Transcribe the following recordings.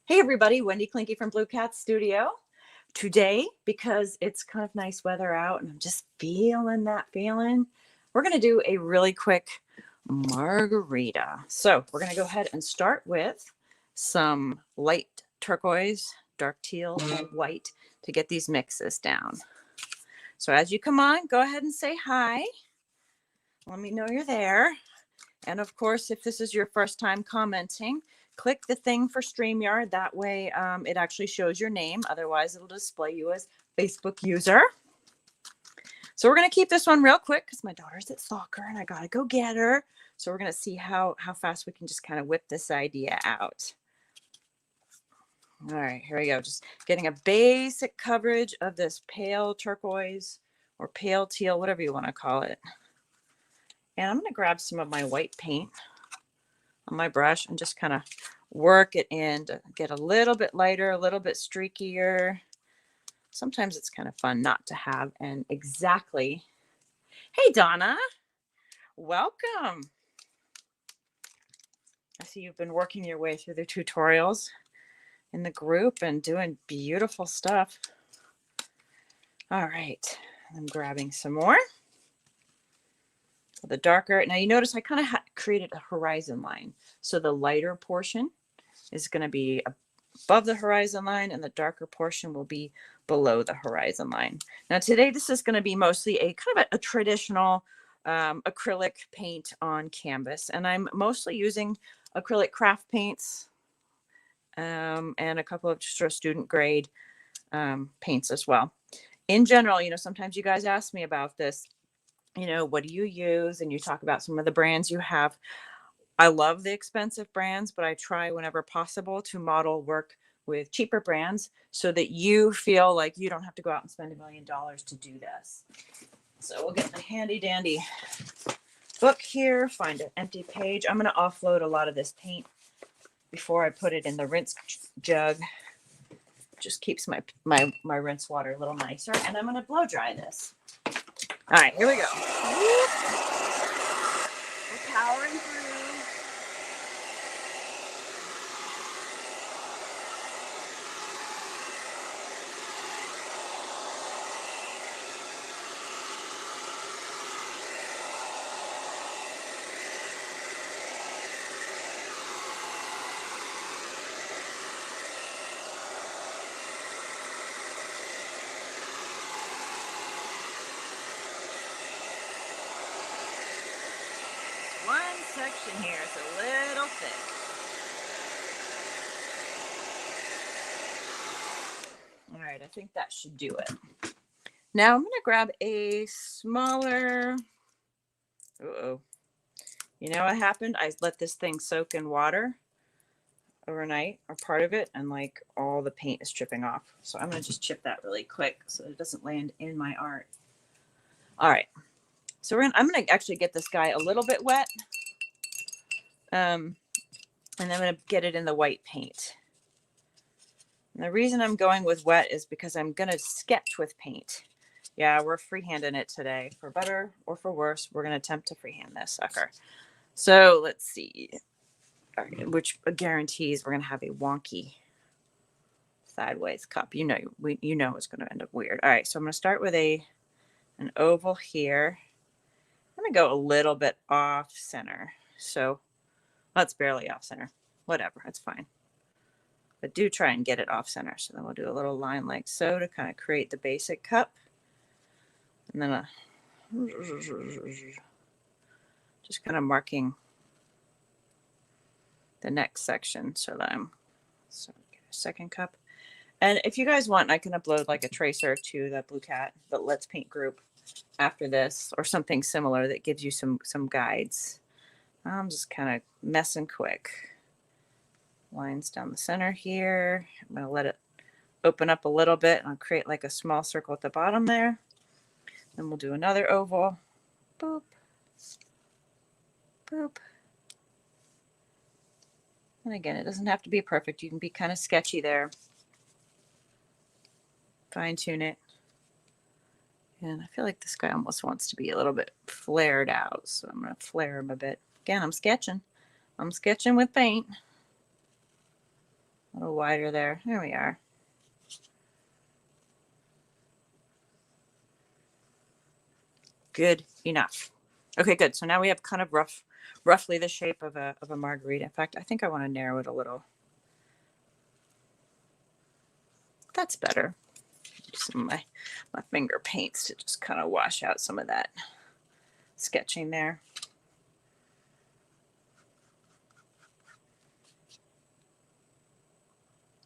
Hey everybody, Wendy Klinke from Blue Cat Studio. Today, because it's kind of nice weather out and I'm just feeling that feeling, we're going to do a really quick margarita. So we're going to go ahead and start with some light turquoise, dark teal, and white to get these mixes down. So as you come on, go ahead and say hi. Let me know you're there. And of course, if this is your first time commenting, click the thing for StreamYard. That way it actually shows your name. Otherwise, it'll display you as Facebook user. So we're going to keep this one real quick because my daughter's at soccer and I got to go get her. So we're going to see how fast we can just kind of whip this idea out. All right, here we go. Just getting a basic coverage of this pale turquoise or pale teal, whatever you want to call it. And I'm going to grab some of my white paint on my brush and just kind of work it in to get a little bit lighter, a little bit streakier. Sometimes it's kind of fun not to have an exactly. Hey, Donna, welcome. I see you've been working your way through the tutorials in the group and doing beautiful stuff. All right, I'm grabbing some more. The darker, now you notice I kind of created a horizon line. So the lighter portion is going to be above the horizon line and the darker portion will be below the horizon line. Now today this is going to be mostly a kind of a traditional acrylic paint on canvas, and I'm mostly using acrylic craft paints and a couple of just student grade paints as well. In general, sometimes you guys ask me about this, what do you use? And you talk about some of the brands you have. I love the expensive brands, but I try whenever possible to model work with cheaper brands so that you feel like you don't have to go out and spend $1 million to do this. So we'll get the handy dandy book here, find an empty page. I'm going to offload a lot of this paint before I put it in the rinse jug. Just keeps my rinse water a little nicer. And I'm going to blow dry this. All right, here we go. We're powering through. One section here is a little thick. All right, I think that should do it. Now I'm going to grab a smaller, you know what happened? I let this thing soak in water overnight, or part of it, and like all the paint is dripping off. So I'm going to just chip that really quick so it doesn't land in my art. All right. So I'm going to actually get this guy a little bit wet. And I'm going to get it in the white paint. And the reason I'm going with wet is because I'm going to sketch with paint. Yeah, we're freehanding it today. For better or for worse, we're going to attempt to freehand this sucker. So let's see. All right, which guarantees we're going to have a wonky sideways cup. You know it's going to end up weird. All right, so I'm going to start with an oval here. I'm going to go a little bit off center. So that's barely off center. Whatever, it's fine. But do try and get it off center. So then we'll do a little line like so to kind of create the basic cup. And then just kind of marking the next section so that so get a second cup. And if you guys want, I can upload like a tracer to the Blue Cat, the Let's Paint group after this, or something similar that gives you some guides. I'm just kind of messing quick. Lines down the center here. I'm going to let it open up a little bit and I'll create like a small circle at the bottom there. Then we'll do another oval. Boop. Boop. And again, it doesn't have to be perfect. You can be kind of sketchy there. Fine tune it. And I feel like this guy almost wants to be a little bit flared out. So I'm going to flare him a bit. Again, I'm sketching. I'm sketching with paint. little wider there. There we are. Good enough. Okay, good. So now we have kind of roughly the shape of a margarita. In fact, I think I want to narrow it a little. That's better. Some of my finger paints to just kind of wash out some of that sketching there.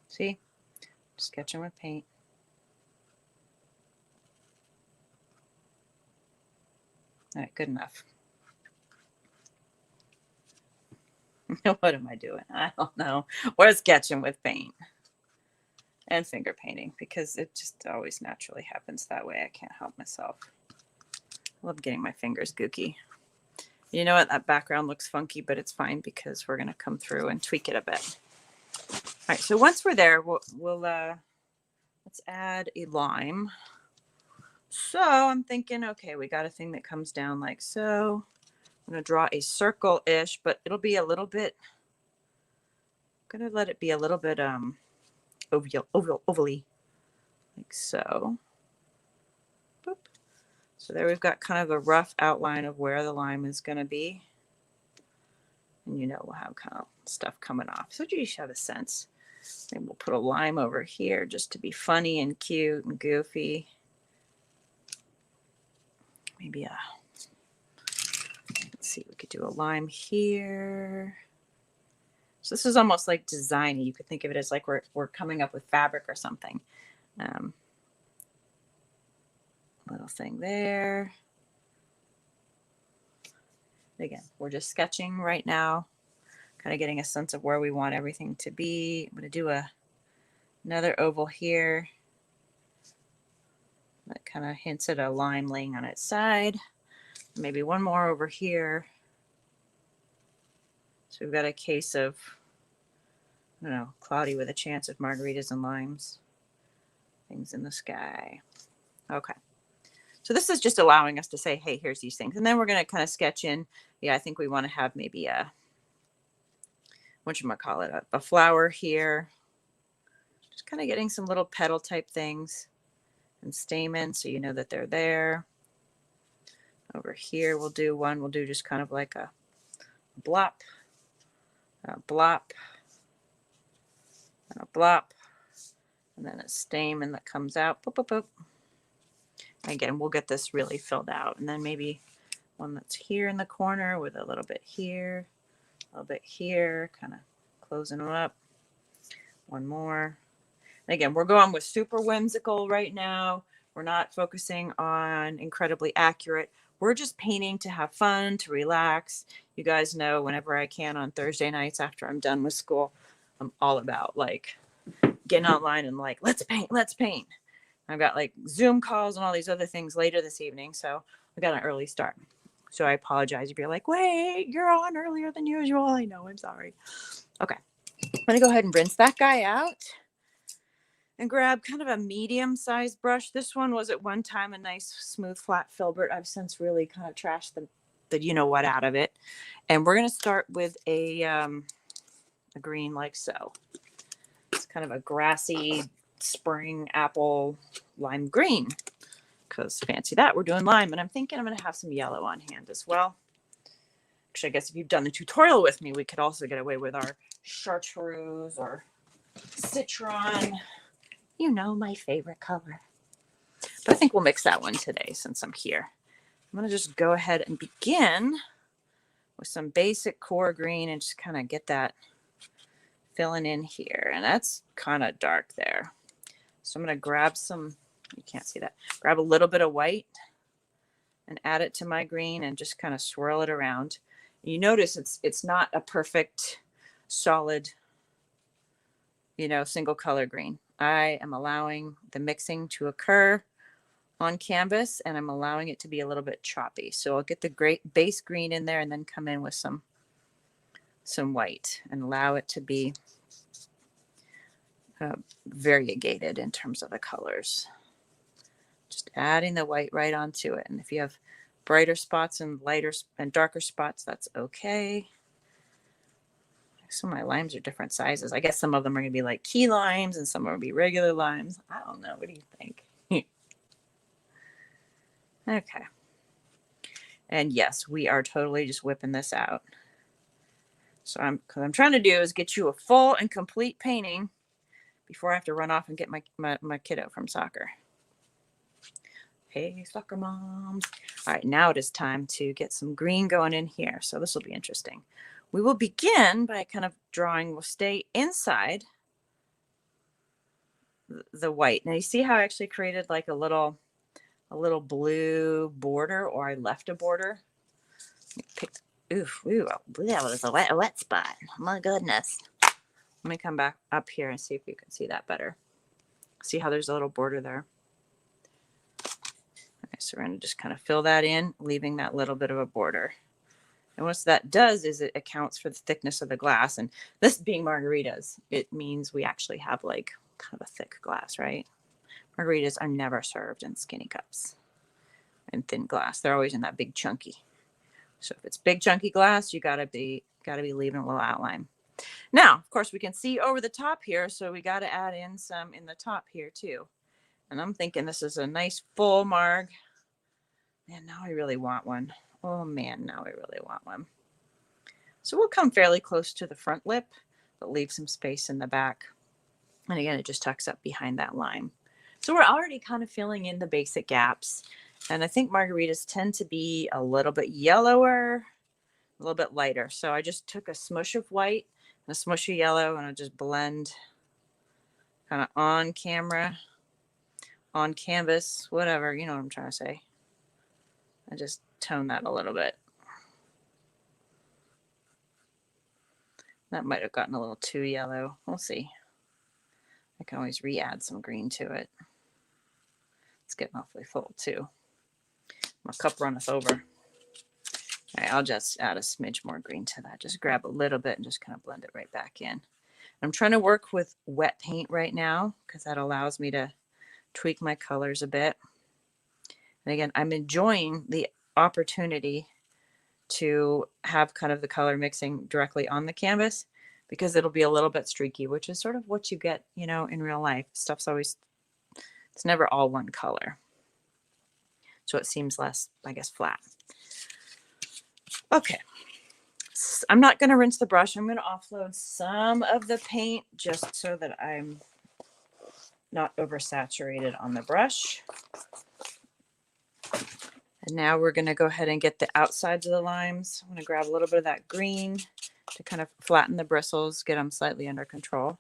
See? Sketching with paint. All right, good enough. What am I doing? I don't know. We're sketching with paint and finger painting because it just always naturally happens that way. I can't help myself. I love getting my fingers gooky. You know what? That background looks funky, but it's fine because we're going to come through and tweak it a bit. All right, so once we're there, we'll let's add a lime. So I'm thinking, okay, we got a thing that comes down like so. I'm going to draw a circle-ish, but it'll be a little bit, I'm going to let it be a little bit ovally, like so. Boop. So there we've got kind of a rough outline of where the lime is going to be. And you know, we'll have kind of stuff coming off. So you should have a sense. Maybe we'll put a lime over here just to be funny and cute and goofy. Maybe let's see, we could do a lime here. So this is almost like designy. You could think of it as like we're coming up with fabric or something. Little thing there. Again, we're just sketching right now, kind of getting a sense of where we want everything to be. I'm going to do another oval here. That kind of hints at a lime laying on its side. Maybe one more over here. So we've got a case of, I don't know, cloudy with a chance of margaritas and limes. Things in the sky. Okay. So this is just allowing us to say, hey, here's these things. And then we're going to kind of sketch in. Yeah, I think we want to have maybe a flower here. Just kind of getting some little petal type things and stamen so you know that they're there. Over here, we'll do just kind of like a blop, a blop, and a blop, and then a stamen that comes out. Boop, boop, boop. Again, we'll get this really filled out. And then maybe one that's here in the corner with a little bit here, a little bit here, kind of closing them up. One more. And again, we're going with super whimsical right now. We're not focusing on incredibly accurate. We're just painting to have fun, to relax. You guys know whenever I can on Thursday nights after I'm done with school, I'm all about like getting online and like, let's paint, let's paint. I've got like Zoom calls and all these other things later this evening. So we got an early start. So I apologize if you're like, wait, you're on earlier than usual. I know, I'm sorry. Okay. I'm going to go ahead and rinse that guy out and grab kind of a medium-sized brush. This one was at one time a nice smooth flat filbert. I've since really kind of trashed the you know what out of it. And we're going to start with a green like so. It's kind of a grassy spring apple lime green, because fancy that, we're doing lime. And I'm thinking I'm going to have some yellow on hand as well. Actually, I guess if you've done the tutorial with me, we could also get away with our chartreuse or citron. You know, my favorite color. But I think we'll mix that one today since I'm here. I'm going to just go ahead and begin with some basic core green and just kind of get that filling in here. And that's kind of dark there. So I'm going to grab some, you can't see that, grab a little bit of white and add it to my green and just kind of swirl it around. You notice it's not a perfect solid, you know, single color green. I am allowing the mixing to occur on canvas and I'm allowing it to be a little bit choppy. So I'll get the great base green in there and then come in with some white and allow it to be variegated in terms of the colors. Just adding the white right onto it. And if you have brighter spots and lighter and darker spots, that's okay. I Some of my limes are different sizes. I guess some of them are going to be like key limes and some are going to be regular limes. I don't know. What do you think? Okay. And yes, we are totally just whipping this out. So what I'm trying to do is get you a full and complete painting before I have to run off and get my kiddo from soccer. Hey, soccer moms. All right, now it is time to get some green going in here. So this will be interesting. We will begin by kind of drawing, we'll stay inside the white. Now you see how I actually created like a little blue border, or I left a border. Ooh, that was a wet spot. My goodness. Let me come back up here and see if you can see that better. See how there's a little border there? Okay, so we're going to just kind of fill that in, leaving that little bit of a border. And what that does is it accounts for the thickness of the glass. And this being margaritas, it means we actually have like kind of a thick glass, right? Margaritas are never served in skinny cups and thin glass. They're always in that big chunky. So if it's big chunky glass, you gotta be leaving a little outline. Now, of course, we can see over the top here, so we got to add in some in the top here too. And I'm thinking this is a nice full marg. Man, now I really want one. Oh man, now I really want one. So we'll come fairly close to the front lip, but leave some space in the back. And again, it just tucks up behind that lime. So we're already kind of filling in the basic gaps. And I think margaritas tend to be a little bit yellower, a little bit lighter. So I just took a smush of white and a smush of yellow, and I just blend kind of on camera, on canvas, whatever, you know what I'm trying to say. I just tone that a little bit. That might have gotten a little too yellow. We'll see. I can always re-add some green to it. It's getting awfully full too. My cup runneth over. All right, I'll just add a smidge more green to that. Just grab a little bit and just kind of blend it right back in. I'm trying to work with wet paint right now because that allows me to tweak my colors a bit. And again, I'm enjoying the opportunity to have kind of the color mixing directly on the canvas because it'll be a little bit streaky, which is sort of what you get, you know, in real life. Stuff's always, it's never all one color. So it seems less, I guess, flat. Okay. I'm not going to rinse the brush. I'm going to offload some of the paint just so that I'm not oversaturated on the brush. And now we're going to go ahead and get the outsides of the limes. I'm going to grab a little bit of that green to kind of flatten the bristles, get them slightly under control.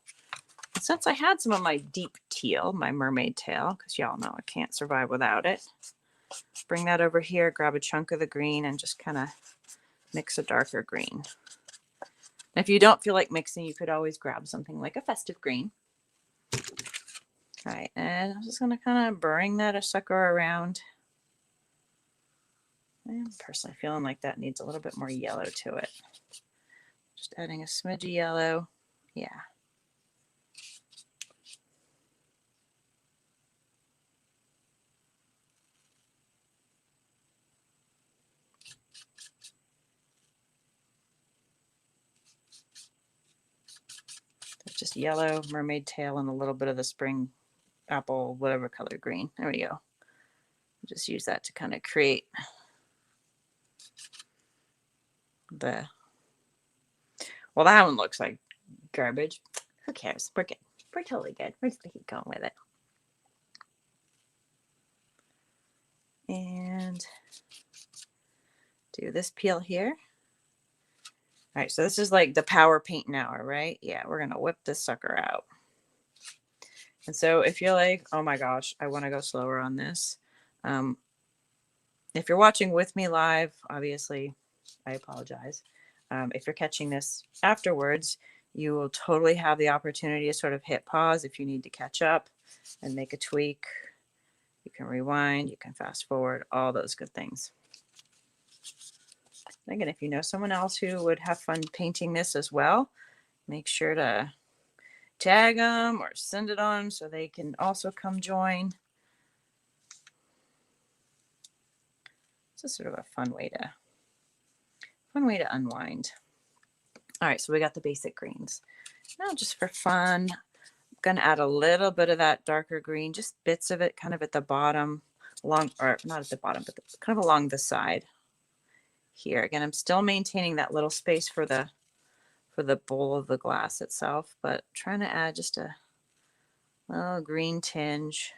And since I had some of my deep teal, my mermaid tail, because y'all know I can't survive without it, bring that over here, grab a chunk of the green, and just kind of mix a darker green. If you don't feel like mixing, you could always grab something like a festive green. All right, and I'm just going to kind of bring that a sucker around. I'm personally feeling like that needs a little bit more yellow to it. Just adding a smidge of yellow. Yeah. That's just yellow, mermaid tail, and a little bit of the spring apple, whatever color green. There we go. Just use that to kind of create the, well, that one looks like garbage. Who cares? We're good. We're totally good. We're just gonna keep going with it. And do this peel here. All right, so this is like the power paint hour, right? Yeah, we're gonna whip this sucker out. And so if you're like, oh my gosh, I want to go slower on this. If you're watching with me live, obviously, I apologize. If you're catching this afterwards, you will totally have the opportunity to sort of hit pause if you need to catch up and make a tweak. You can rewind, you can fast forward, all those good things. Again, if you know someone else who would have fun painting this as well, make sure to tag them or send it on so they can also come join. It's just sort of a fun way to unwind. All right, so we got the basic greens. Now just for fun, I'm gonna add a little bit of that darker green, just bits of it kind of at the bottom, along, or not at the bottom, but kind of along the side here. Again, I'm still maintaining that little space for the bowl of the glass itself, but trying to add just a little green tinge,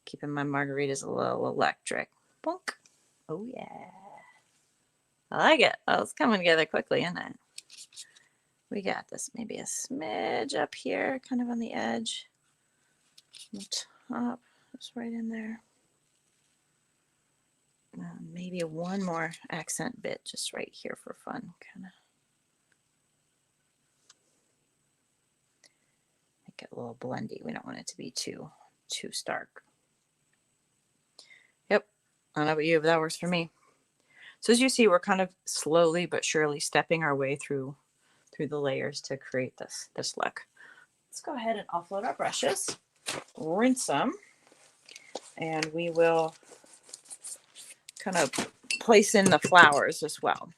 keeping my margaritas a little electric. Bonk. Oh yeah. I like it. Oh, it's coming together quickly, isn't it? We got this, maybe a smidge up here, kind of on the edge. On the top, just right in there. Maybe one more accent bit just right here for fun, kind of. Make it a little blendy. We don't want it to be too stark. Yep, I don't know about you, but that works for me. So as you see, we're kind of slowly but surely stepping our way through the layers to create this look. Let's go ahead and offload our brushes, rinse them, and we will kind of place in the flowers as well.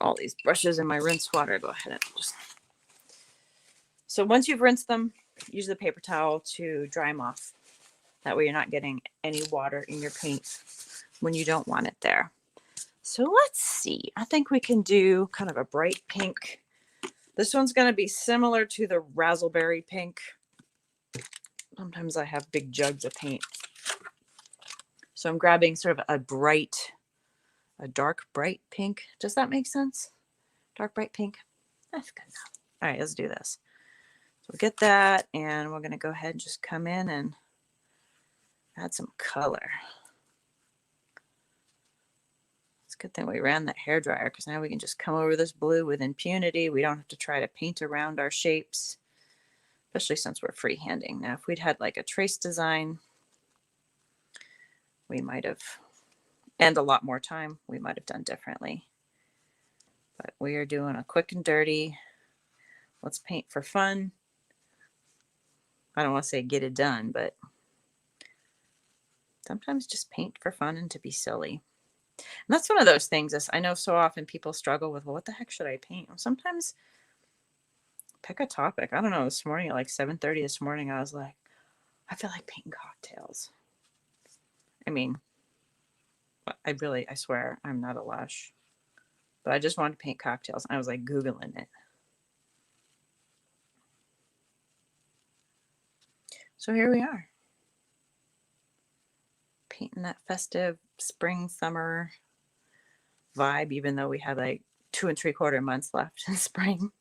All these brushes in my rinse water. Go ahead and just. So once you've rinsed them, use the paper towel to dry them off. That way you're not getting any water in your paint when you don't want it there. So let's see. I think we can do kind of a bright pink. This one's going to be similar to the raspberry pink. Sometimes I have big jugs of paint. So I'm grabbing sort of a dark bright pink. Does that make sense? Dark bright pink. That's good enough. All right, let's do this. So we'll get that, and we're going to go ahead and just come in and add some color. It's a good thing we ran that hairdryer, because now we can just come over this blue with impunity. We don't have to try to paint around our shapes, especially since we're freehanding. Now, if we'd had like a trace design, we might have, and a lot more time, we might have done differently. But we are doing a quick and dirty, let's paint for fun. I don't want to say get it done, but sometimes just paint for fun and to be silly. And that's one of those things, is I know so often people struggle with, well, what the heck should I paint? Well, sometimes pick a topic. I don't know, this morning at like 7:30 this morning, I was like, I feel like painting cocktails. I mean, I swear I'm not a lush, but I just wanted to paint cocktails. I was like Googling it. So here we are, painting that festive spring, summer vibe, even though we have like 2 3/4 months left in spring.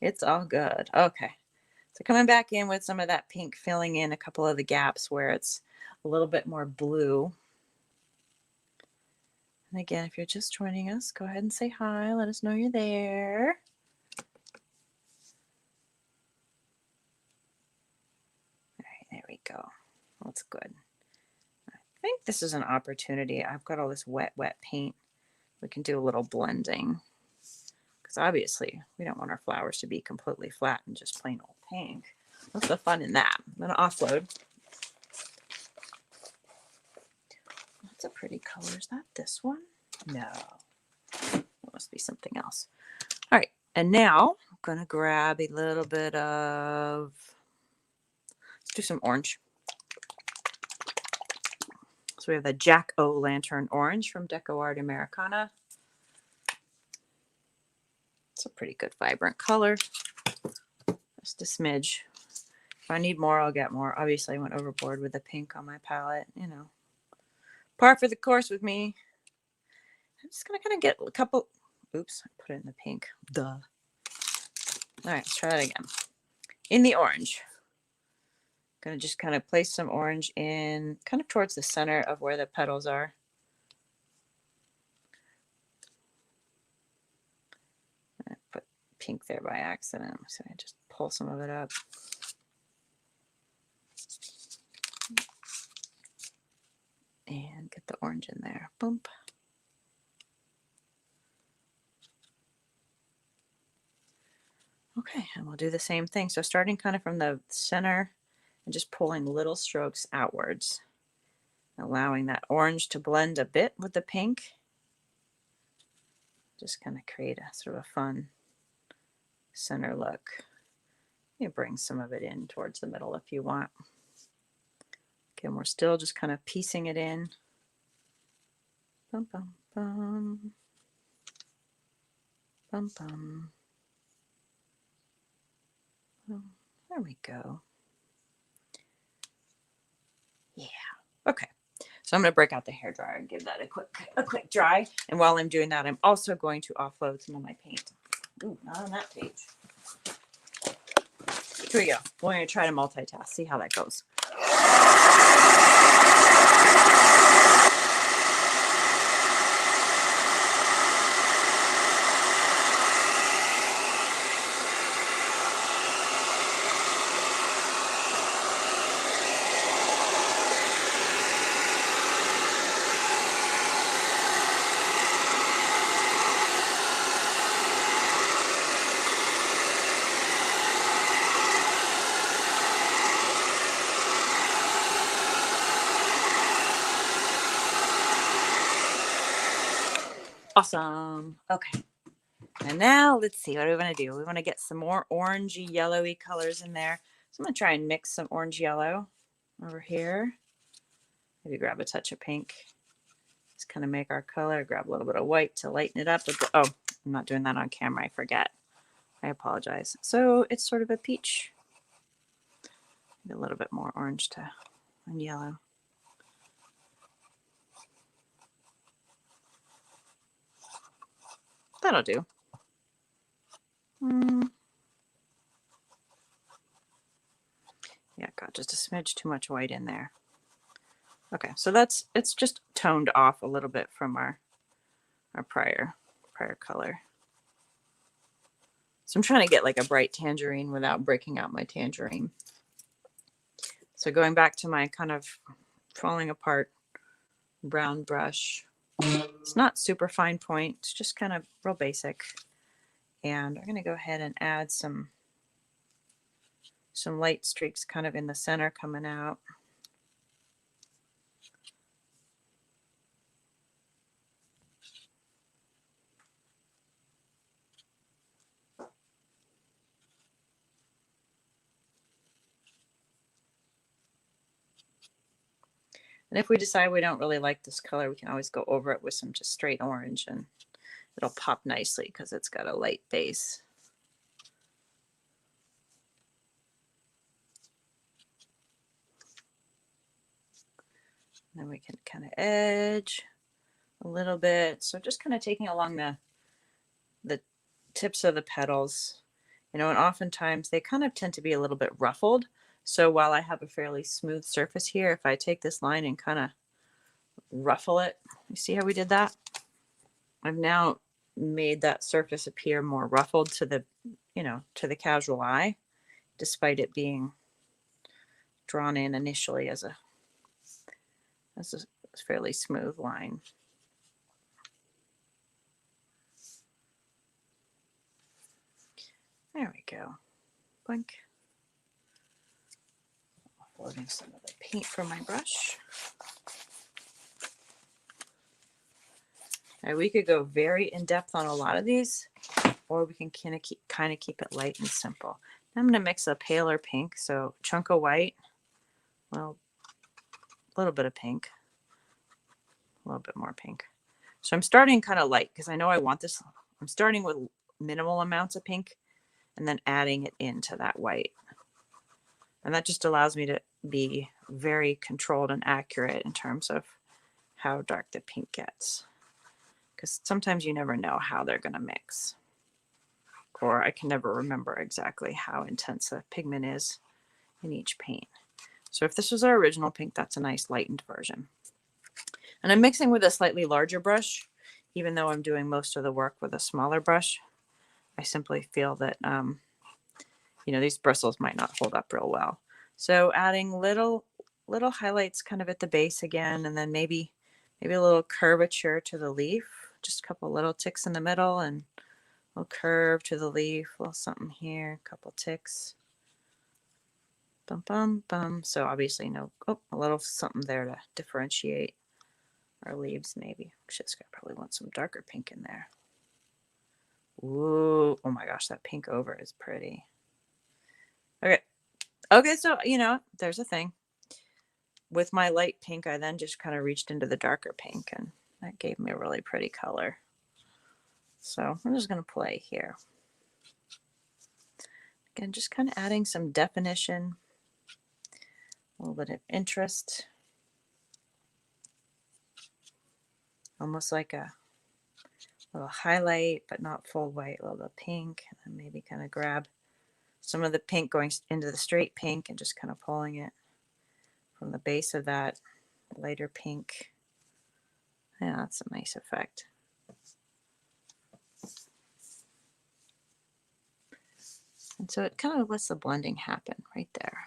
It's all good. Okay. So coming back in with some of that pink, filling in a couple of the gaps where it's a little bit more blue. And again, if you're just joining us, go ahead and say hi. Let us know you're there. All right, there we go. That's good. I think this is an opportunity. I've got all this wet paint. We can do a little blending, because obviously we don't want our flowers to be completely flat and just plain old pink. What's the fun in that? I'm going to offload. That's a pretty color. Is that this one? No. That must be something else. All right. And now I'm going to grab a little bit of, let's do some orange. So we have the Jack-O-Lantern Orange from Deco Art Americana. It's a pretty good vibrant color. Just a smidge. If I need more, I'll get more. Obviously, I went overboard with the pink on my palette. You know, par for the course with me. I'm just going to kind of get a couple. Oops, I put it in the pink. Duh. All right, let's try that again. In the orange. Going to just kind of place some orange in kind of towards the center of where the petals are. I put pink there by accident, so I just pull some of it up. And get the orange in there. Boom. Okay, and we'll do the same thing. So starting kind of from the center and just pulling little strokes outwards. allowing that orange to blend a bit with the pink. Just kind of create a sort of a fun center look. You bring some of it in towards the middle if you want. Again, we're still just kind of piecing it in. Bum, bum, bum. Bum, bum. There we go. Yeah. Okay. So I'm going to break out the hairdryer and give that a quick dry. And while I'm doing that, I'm also going to offload some of my paint. Ooh, not on that page. Here we go. We're going to try to multitask, see how that goes. Awesome. Okay. And now let's see, what do we want to do? We want to get some more orangey, yellowy colors in there. So I'm going to try and mix some orange yellow over here. Maybe grab a touch of pink. Just kind of make our color. Grab a little bit of white to lighten it up. Oh, I'm not doing that on camera. I forget. I apologize. So it's sort of a peach. Maybe a little bit more orange and yellow. That'll do. Yeah, got just a smidge too much white in there. Okay, so it's just toned off a little bit from our prior color. So I'm trying to get like a bright tangerine without breaking out my tangerine. So going back to my kind of falling apart brown brush. It's not super fine point, it's just kind of real basic. And I'm going to go ahead and add some light streaks kind of in the center coming out. And if we decide we don't really like this color, we can always go over it with some just straight orange and it'll pop nicely because it's got a light base. And then we can kind of edge a little bit. So just kind of taking along the tips of the petals, you know, and oftentimes they kind of tend to be a little bit ruffled. So while I have a fairly smooth surface here, if I take this line and kind of ruffle it, you see how we did that? I've now made that surface appear more ruffled to the, you know, to the casual eye, despite it being drawn in initially as a fairly smooth line. There we go. Blink. Loading some of the paint from my brush. Now we could go very in depth on a lot of these, or we can kind of keep it light and simple. Now I'm going to mix a paler pink, so chunk of white, well, a little bit of pink, a little bit more pink. So I'm starting kind of light because I know I want this. I'm starting with minimal amounts of pink and then adding it into that white. And that just allows me to be very controlled and accurate in terms of how dark the pink gets. Because sometimes you never know how they're going to mix. Or I can never remember exactly how intense a pigment is in each paint. So if this was our original pink, that's a nice lightened version. And I'm mixing with a slightly larger brush, even though I'm doing most of the work with a smaller brush. I simply feel that, you know, these bristles might not hold up real well. So adding little highlights kind of at the base again, and then maybe a little curvature to the leaf, just a couple little ticks in the middle and a little curve to the leaf, a little something here, a couple ticks. Bum, bum, bum. So obviously no, oh, a little something there to differentiate our leaves maybe. Shit's gonna probably want some darker pink in there. Ooh, oh my gosh, that pink over is pretty. Okay. Okay, so you know, there's a thing. With my light pink, I then just kind of reached into the darker pink and that gave me a really pretty color. So I'm just gonna play here. Again, just kind of adding some definition, a little bit of interest. Almost like a little highlight, but not full white, a little bit of pink, and then maybe kind of grab some of the pink going into the straight pink and just kind of pulling it from the base of that lighter pink. Yeah, that's a nice effect. And so it kind of lets the blending happen right there.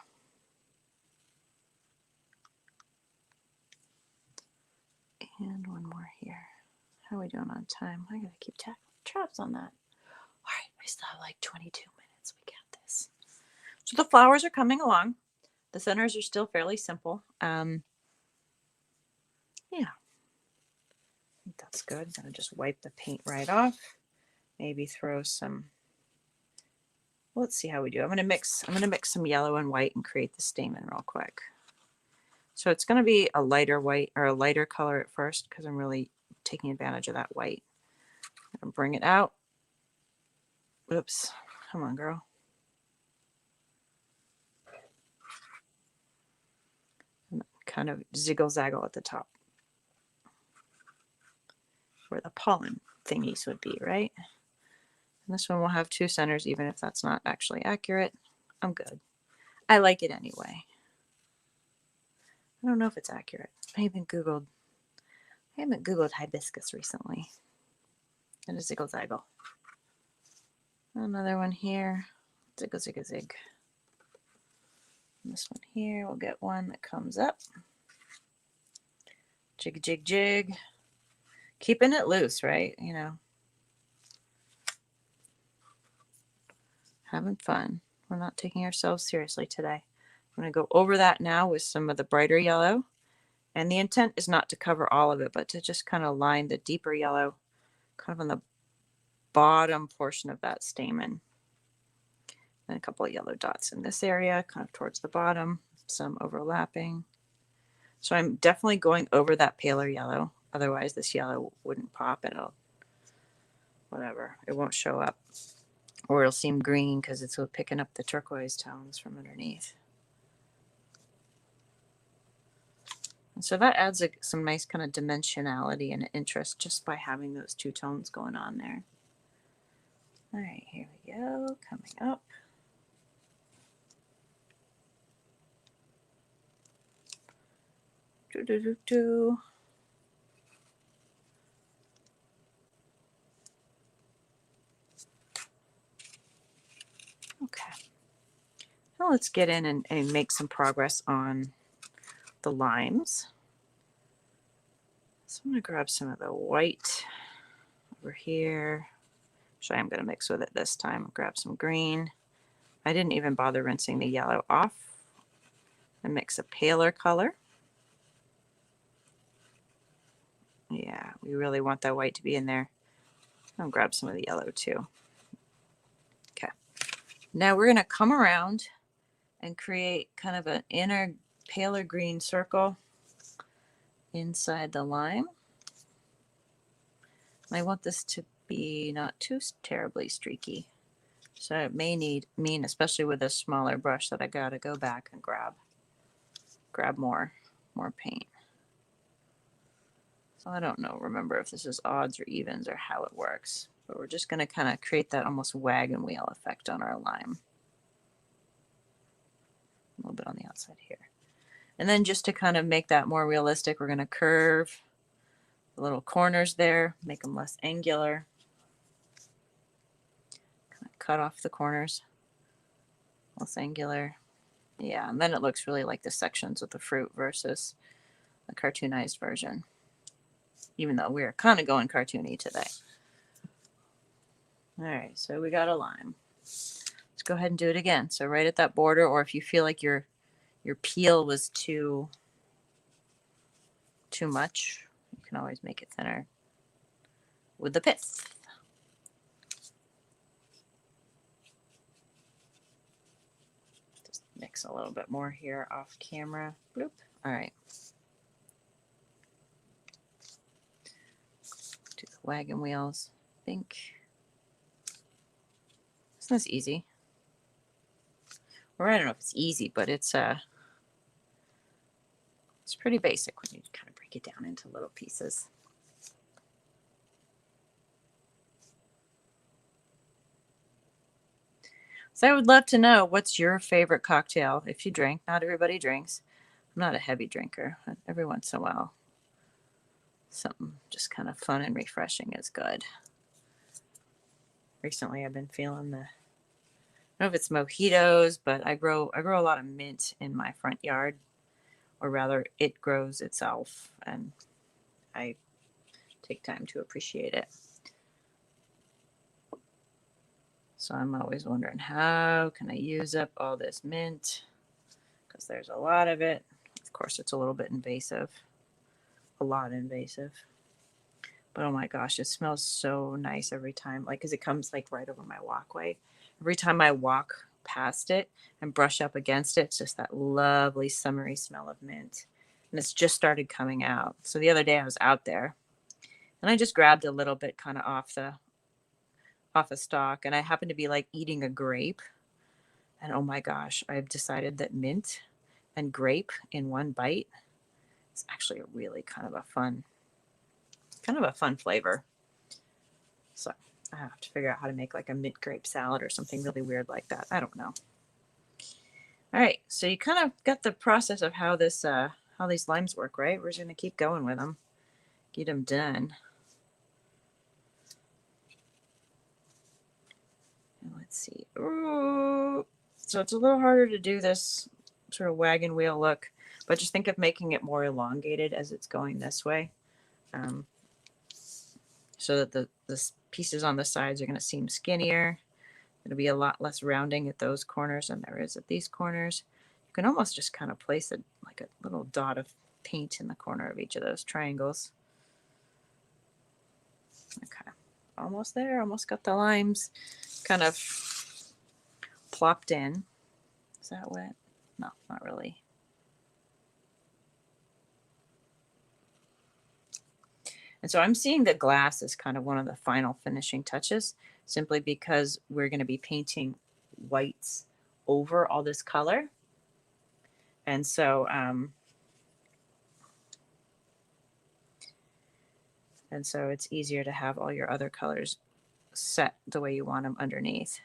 And one more here. How are we doing on time? I gotta keep tabs on that. All right, we still have like 22 minutes. We got this. So the flowers are coming along. The centers are still fairly simple. Yeah, I think that's good. I'm gonna just wipe the paint right off. Maybe throw some. Let's see how we do. I'm gonna mix some yellow and white and create the stamen real quick. So it's gonna be a lighter white or a lighter color at first because I'm really taking advantage of that white. I'm gonna bring it out. Oops, come on, girl. And kind of ziggle zaggle at the top where the pollen thingies would be, right? And this one will have two centers, even if that's not actually accurate. I'm good. I like it anyway. I don't know if it's accurate. I haven't Googled hibiscus recently. And a ziggle zaggle. Another one here. Ziggle zig zig. And this one here, we'll get one that comes up. Jig jig jig. Keeping it loose, right? You know. Having fun. We're not taking ourselves seriously today. I'm going to go over that now with some of the brighter yellow. And the intent is not to cover all of it, but to just kind of line the deeper yellow kind of on the bottom portion of that stamen. And a couple of yellow dots in this area, kind of towards the bottom, some overlapping. So I'm definitely going over that paler yellow. Otherwise this yellow wouldn't pop and it'll, whatever, it won't show up. Or it'll seem green because it's picking up the turquoise tones from underneath. And so that adds some nice kind of dimensionality and interest just by having those two tones going on there. All right, here we go, coming up. Do, do, do, do. Okay. Now let's get in and make some progress on the limes. So I'm going to grab some of the white over here. Actually, I'm going to mix with it this time. Grab some green. I didn't even bother rinsing the yellow off. And mix a paler color. Yeah, we really want that white to be in there. I'll grab some of the yellow too. Okay. Now we're going to come around and create kind of an inner paler green circle inside the lime. I want this to be not too terribly streaky. So it may mean, especially with a smaller brush, that I got to go back and grab more paint. So I don't know, remember if this is odds or evens or how it works. But we're just going to kind of create that almost wagon wheel effect on our lime. A little bit on the outside here. And then just to kind of make that more realistic, we're going to curve the little corners there, make them less angular. Kind of cut off the corners, less angular. Yeah, and then it looks really like the sections of the fruit versus the cartoonized version. Even though we're kind of going cartoony today. All right, so we got a lime. Let's just go ahead and do it again. So right at that border, or if you feel like your peel was too much, you can always make it thinner with the pith. Just mix a little bit more here off camera. Bloop. All right. Do the wagon wheels. I think this is easy. Or I don't know if it's easy, but it's pretty basic when you kind of break it down into little pieces. So I would love to know, what's your favorite cocktail if you drink? Not everybody drinks. I'm not a heavy drinker. Every once in a while, something just kind of fun and refreshing is good. Recently I've been feeling I don't know if it's mojitos, but I grow a lot of mint in my front yard, or rather it grows itself, and I take time to appreciate it. So I'm always wondering, how can I use up all this mint? Because there's a lot of it. Of course, it's a little bit invasive, a lot invasive. But oh my gosh, it smells so nice every time. Like, because it comes like right over my walkway. Every time I walk past it and brush up against it, it's just that lovely summery smell of mint. And it's just started coming out. So the other day I was out there and I just grabbed a little bit kind of off a stalk, and I happened to be like eating a grape. And oh my gosh, I've decided that mint and grape in one bite is actually a really kind of a fun flavor. So I have to figure out how to make like a mint grape salad or something really weird like that. I don't know. All right, so you kind of got the process of how these limes work, right? We're just gonna keep going with them, get them done. And let's see. Ooh. So it's a little harder to do this sort of wagon wheel look, but just think of making it more elongated as it's going this way. So that the pieces on the sides are going to seem skinnier. It'll be a lot less rounding at those corners than there is at these corners. You can almost just kind of place it like a little dot of paint in the corner of each of those triangles. Okay, almost there. Almost got the limes kind of plopped in. Is that wet? No, not really. And so I'm seeing the glass as kind of one of the final finishing touches, simply because we're going to be painting whites over all this color. And so, it's easier to have all your other colors set the way you want them underneath.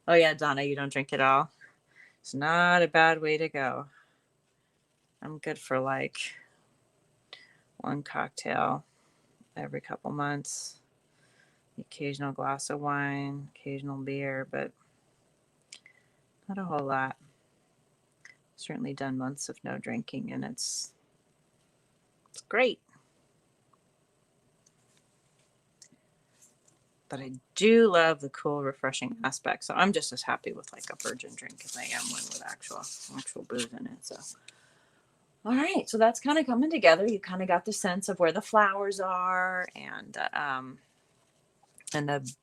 Oh yeah, Donna, you don't drink at all? It's not a bad way to go. I'm good for like one cocktail every couple months, the occasional glass of wine, occasional beer, but not a whole lot. Certainly done months of no drinking, and it's great. But I do love the cool, refreshing aspect. So I'm just as happy with like a virgin drink as I am one with actual booze in it. So, all right. So that's kind of coming together. You kind of got the sense of where the flowers are, and the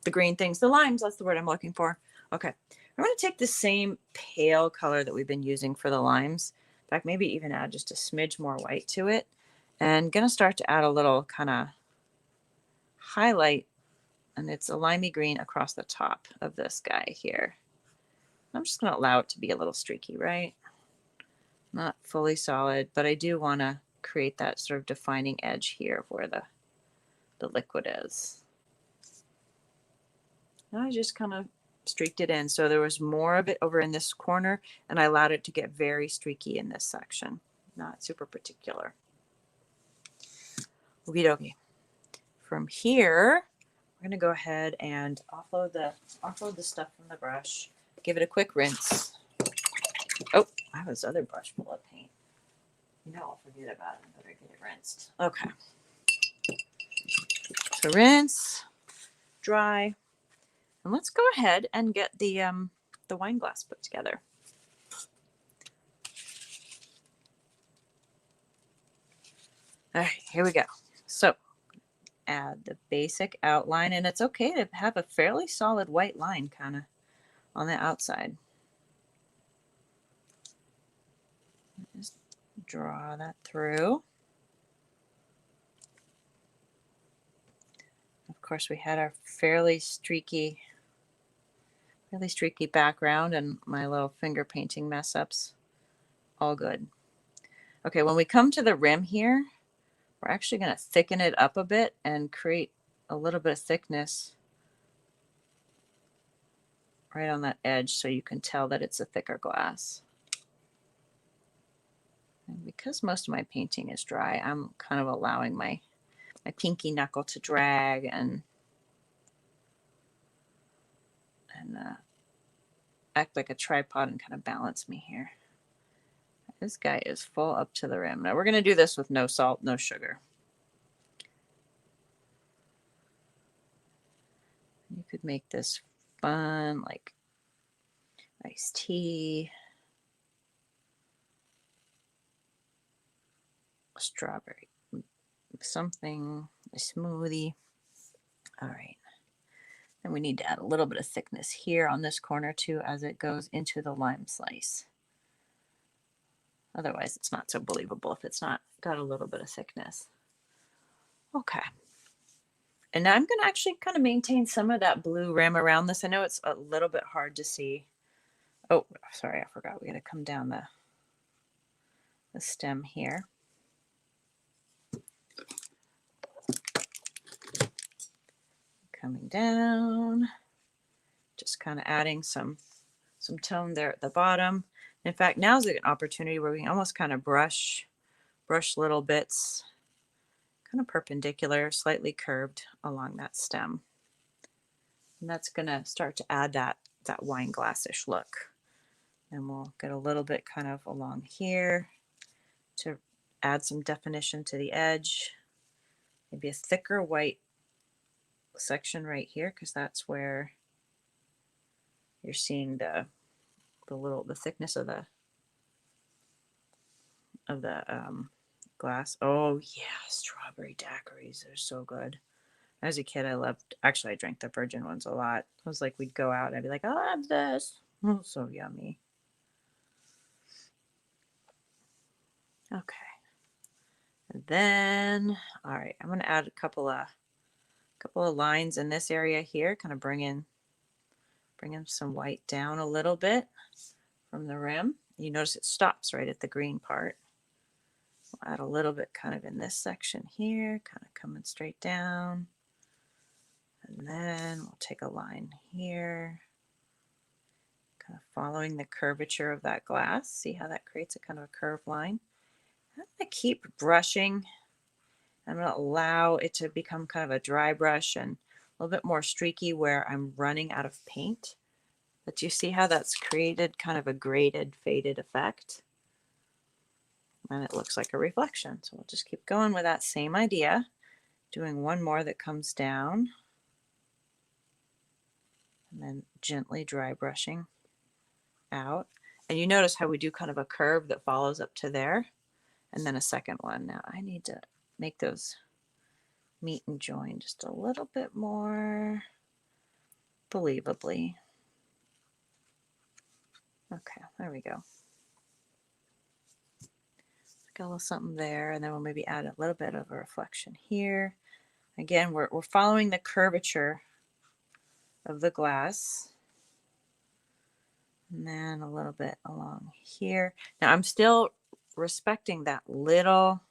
green things, the limes. That's the word I'm looking for. Okay. I'm going to take the same pale color that we've been using for the limes. In fact, maybe even add just a smidge more white to it. And going to start to add a little kind of highlight, and it's a limey green across the top of this guy here. I'm just going to allow it to be a little streaky, right? Not fully solid, but I do want to create that sort of defining edge here of where the liquid is. Now I just kind of streaked it in. So there was more of it over in this corner, and I allowed it to get very streaky in this section. Not super particular. Okie dokie. From here, we're going to go ahead and offload the stuff from the brush. Give it a quick rinse. Oh, I have this other brush full of paint. You know, I'll forget about it. I better get it rinsed. Okay. So rinse, dry, and let's go ahead and get the wine glass put together. All right, here we go. So add the basic outline, and it's okay to have a fairly solid white line kind of on the outside. Just draw that through. Of course, we had our fairly streaky background and my little finger painting mess ups. All good. Okay, when we come to the rim here, we're actually going to thicken it up a bit and create a little bit of thickness right on that edge so you can tell that it's a thicker glass. And because most of my painting is dry, I'm kind of allowing my pinky knuckle to drag and act like a tripod and kind of balance me here. This guy is full up to the rim. Now we're going to do this with no salt, no sugar. You could make this fun, like iced tea, strawberry something, a smoothie. All right. And we need to add a little bit of thickness here on this corner too as it goes into the lime slice. Otherwise, it's not so believable if it's not got a little bit of thickness. Okay. And now I'm going to actually kind of maintain some of that blue rim around this. I know it's a little bit hard to see. Oh, sorry, I forgot. We got to come down the stem here. Coming down, just kind of adding some tone there at the bottom. In fact, now's an opportunity where we can almost kind of brush little bits, kind of perpendicular, slightly curved along that stem. And that's going to start to add that wine glassish look. And we'll get a little bit kind of along here to add some definition to the edge. Maybe a thicker white section right here, because that's where you're seeing the thickness of the glass. Oh yeah, strawberry daiquiris, they're so good. As a kid, I drank the virgin ones a lot. It was like we'd go out and I'd be like, I'll have this. Oh, so yummy. Okay. And then, all right, I'm going to add a couple of lines in this area here, kind of bring in some white down a little bit from the rim. You notice it stops right at the green part. We'll add a little bit kind of in this section here, kind of coming straight down. And then we'll take a line here, kind of following the curvature of that glass. See how that creates a kind of a curved line? I'm going to keep brushing. I'm going to allow it to become kind of a dry brush and a little bit more streaky where I'm running out of paint. But you see how that's created kind of a graded, faded effect? And it looks like a reflection. So we'll just keep going with that same idea. Doing one more that comes down. And then gently dry brushing out. And you notice how we do kind of a curve that follows up to there. And then a second one. Now I need to make those meet and join just a little bit more believably. Okay, there we go. Got a little something there, and then we'll maybe add a little bit of a reflection here. Again, we're following the curvature of the glass. And then a little bit along here. Now I'm still respecting that little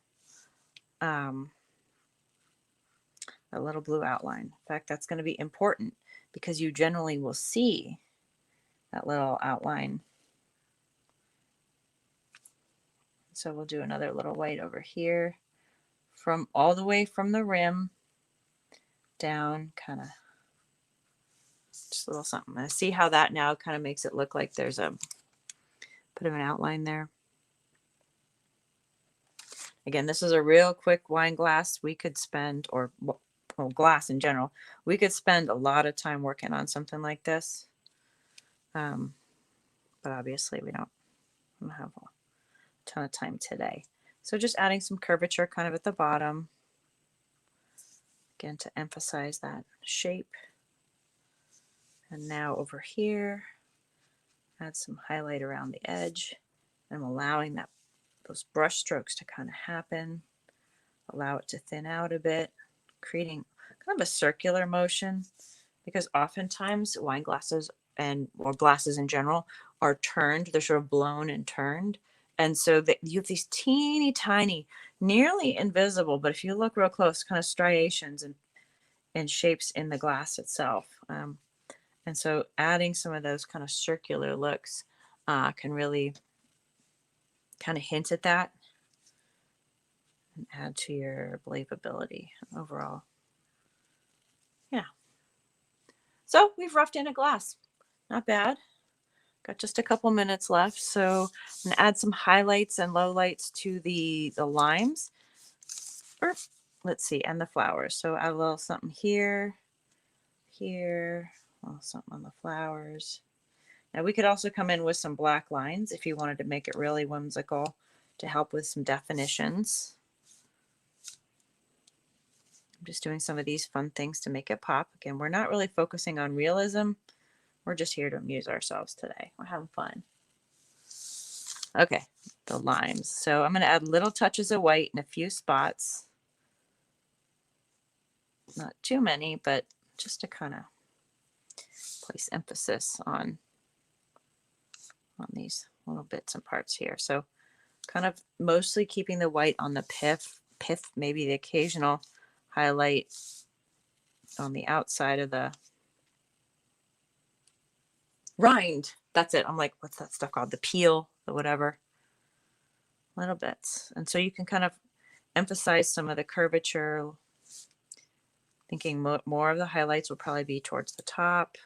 blue outline. In fact, that's going to be important because you generally will see that little outline. So we'll do another little white over here, from all the way from the rim down, kind of just a little something. I see how that now kind of makes it look like there's a bit of an outline there. Again, this is a real quick wine glass. We could spend, or well, glass in general, we could spend a lot of time working on something like this. But obviously we don't have a ton of time today. So just adding some curvature kind of at the bottom, again, to emphasize that shape. And now over here, add some highlight around the edge. I'm allowing those brush strokes to kind of happen. Allow it to thin out a bit, creating kind of a circular motion, because oftentimes wine glasses or glasses in general are turned. They're sort of blown and turned. And so you have these teeny tiny, nearly invisible, but if you look real close, kind of striations and shapes in the glass itself. And so adding some of those kind of circular looks can really kind of hint at that and add to your believability overall. Yeah. So we've roughed in a glass. Not bad. Got just a couple minutes left. So I'm going to add some highlights and lowlights to the limes. Or, let's see, and the flowers. So add a little something here, a little something on the flowers. Now we could also come in with some black lines if you wanted to make it really whimsical to help with some definitions. I'm just doing some of these fun things to make it pop. Again, we're not really focusing on realism. We're just here to amuse ourselves today. We're having fun. Okay, the limes. So I'm going to add little touches of white in a few spots. Not too many, but just to kind of place emphasis on these little bits and parts here. So kind of mostly keeping the white on the pith, maybe the occasional highlight on the outside of the rind. That's it. I'm like, what's that stuff called? The peel, the whatever. Little bits. And so you can kind of emphasize some of the curvature. Thinking more of the highlights will probably be towards the top.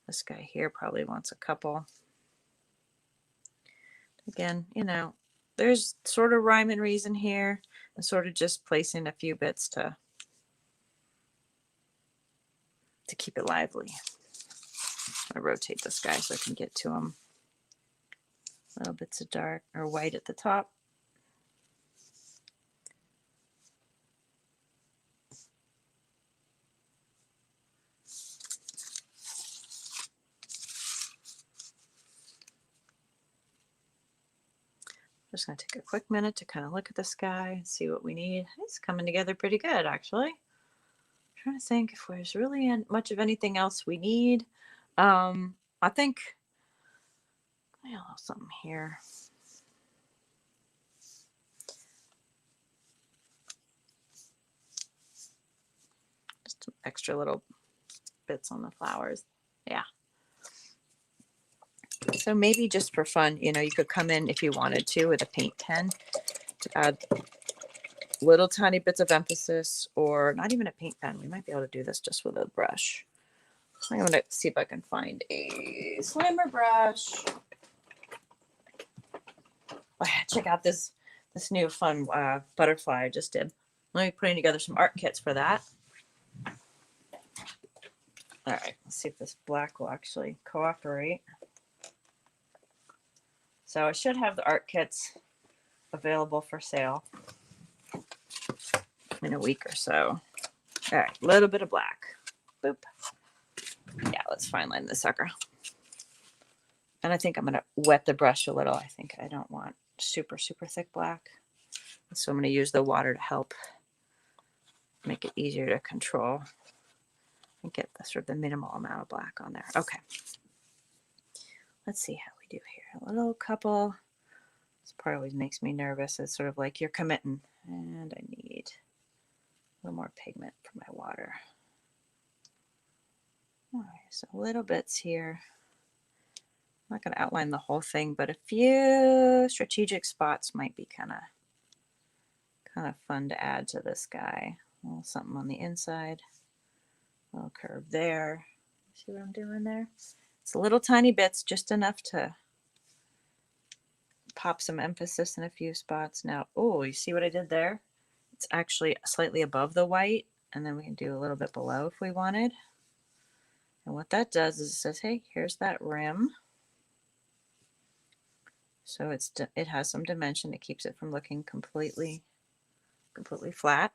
This guy here probably wants a couple. Again, you know, there's sort of rhyme and reason here, and sort of just placing a few bits to keep it lively. I rotate this guy so I can get to him. Little bits of dark or white at the top. Just going to take a quick minute to kind of look at the sky and see what we need. It's coming together pretty good, actually. I'm trying to think if there's really much of anything else we need. I think I have something here. Just some extra little bits on the flowers. Yeah. So maybe just for fun, you know, you could come in if you wanted to with a paint pen to add little tiny bits of emphasis, or not even a paint pen. We might be able to do this just with a brush. I'm going to see if I can find a slimmer brush. Oh, check out this new fun butterfly I just did. Let me putting together some art kits for that. All right, let's see if this black will actually cooperate. So I should have the art kits available for sale in a week or so. All right, a little bit of black. Boop. Yeah, let's fine line this sucker. And I think I'm going to wet the brush a little. I think I don't want super, super thick black. So I'm going to use the water to help make it easier to control and get the sort of the minimal amount of black on there. Okay. Let's see how we do here. A little couple. This part always makes me nervous. It's sort of like you're committing. And I need a little more pigment for my water. All right, so little bits here. I'm not going to outline the whole thing, but a few strategic spots might be kind of fun to add to this guy. A little something on the inside. A little curve there. See what I'm doing there? It's little tiny bits, just enough to pop some emphasis in a few spots. Now, oh, you see what I did there? It's actually slightly above the white. And then we can do a little bit below if we wanted. And what that does is it says, hey, here's that rim. So it has some dimension. It keeps it from looking completely flat.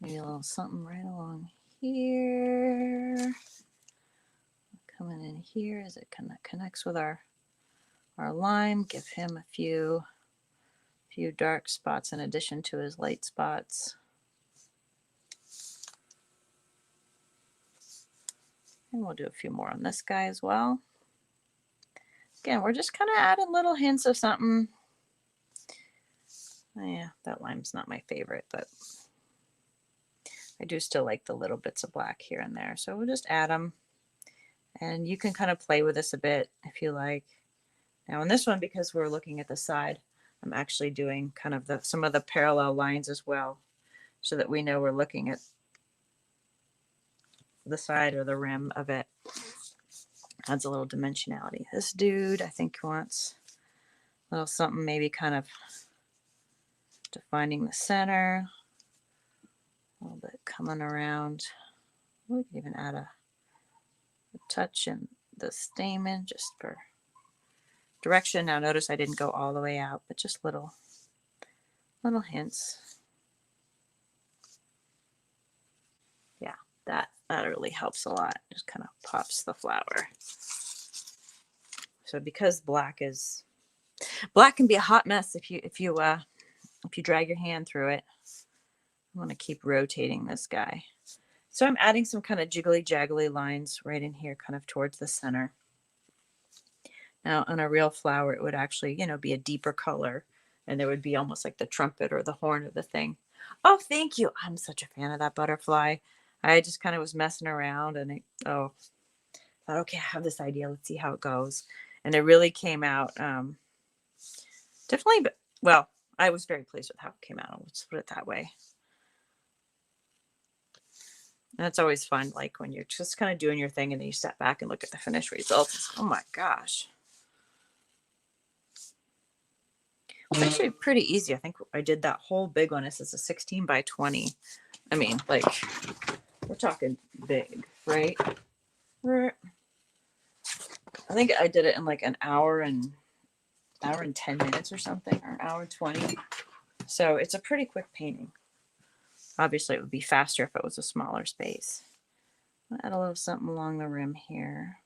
Maybe a little something right along here. Coming in here as it connects with our lime. Give him a few dark spots in addition to his light spots. And we'll do a few more on this guy as well. Again, we're just kind of adding little hints of something. Yeah, that lime's not my favorite, but I do still like the little bits of black here and there. So we'll just add them. And you can kind of play with this a bit if you like. Now in this one, because we're looking at the side, I'm actually doing kind of some of the parallel lines as well, so that we know we're looking at the side or the rim of it. Adds a little dimensionality. This dude, I think, wants a little something, maybe kind of defining the center. A little bit coming around. We can even add a touch in the stamen just for direction. Now notice I didn't go all the way out, but just little hints. Yeah, that really helps a lot. Just kind of pops the flower. So because black can be a hot mess if you drag your hand through it. I want to keep rotating this guy. So I'm adding some kind of jiggly jaggly lines right in here, kind of towards the center. Now on a real flower, it would actually, be a deeper color, and there would be almost like the trumpet or the horn of the thing. Oh, thank you. I'm such a fan of that butterfly. I just kind of was messing around and thought, okay, I have this idea. Let's see how it goes. And it really came out definitely, well, I was very pleased with how it came out. Let's put it that way. And it's always fun, like when you're just kind of doing your thing and then you step back and look at the finished results. It's, oh my gosh. It's actually pretty easy. I think I did that whole big one. This is a 16 by 20. I mean, like, we're talking big, right? I think I did it in like an hour and 10 minutes or something, or an hour and 20. So it's a pretty quick painting. Obviously, it would be faster if it was a smaller space. I'll add a little something along the rim here.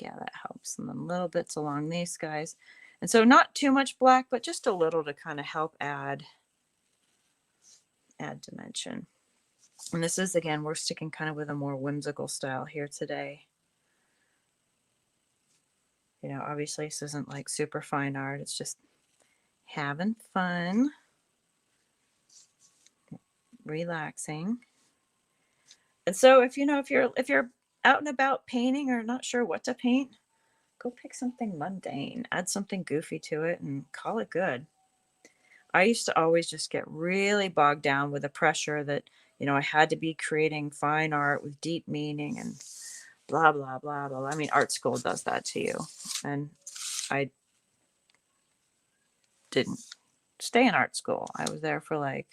Yeah, that helps. And then little bits along these guys. And so not too much black, but just a little to kind of help add dimension. And this is, again, we're sticking kind of with a more whimsical style here today. Obviously this isn't like super fine art. It's just having fun, relaxing. And so if you're out and about painting or not sure what to paint, go pick something mundane, add something goofy to it and call it good. I used to always just get really bogged down with the pressure that, I had to be creating fine art with deep meaning and blah, blah, blah, blah. I mean, art school does that to you. And I didn't stay in art school. I was there for like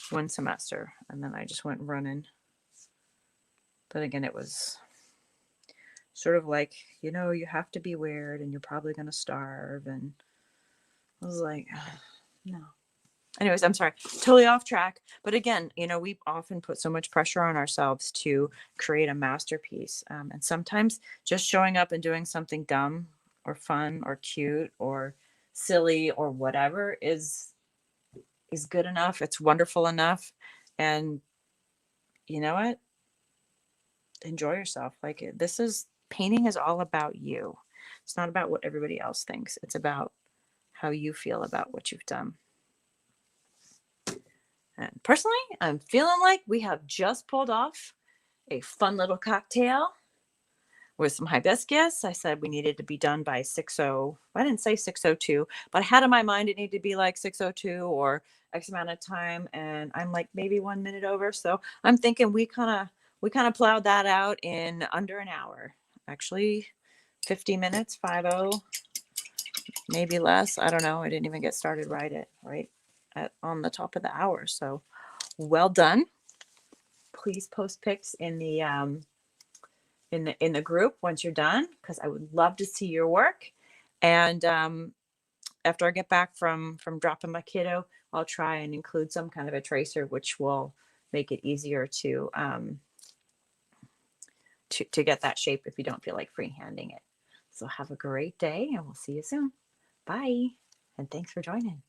one semester and then I just went running. But again, it was sort of like, you have to be weird and you're probably going to starve. And I was like, no. Anyways, I'm sorry, totally off track. But again, we often put so much pressure on ourselves to create a masterpiece. And sometimes just showing up and doing something dumb or fun or cute or silly or whatever is good enough. It's wonderful enough. And you know what? Enjoy yourself. Like, painting is all about you. It's not about what everybody else thinks. It's about how you feel about what you've done. And personally, I'm feeling like we have just pulled off a fun little cocktail with some hibiscus. I said we needed to be done by 6:00. I didn't say 6:02, but I had in my mind it needed to be like 6:02 or X amount of time. And I'm like maybe 1 minute over. So I'm thinking we kind of plowed that out in under an hour. Actually, 50 minutes, 50. maybe less. I don't know. I didn't even get started right at on the top of the hour. So well done. Please post pics in the in the group once you're done, because I would love to see your work. And after I get back from dropping my kiddo, I'll try and include some kind of a tracer, which will make it easier to get that shape if you don't feel like freehanding it. So have a great day, and we'll see you soon. Bye, and thanks for joining.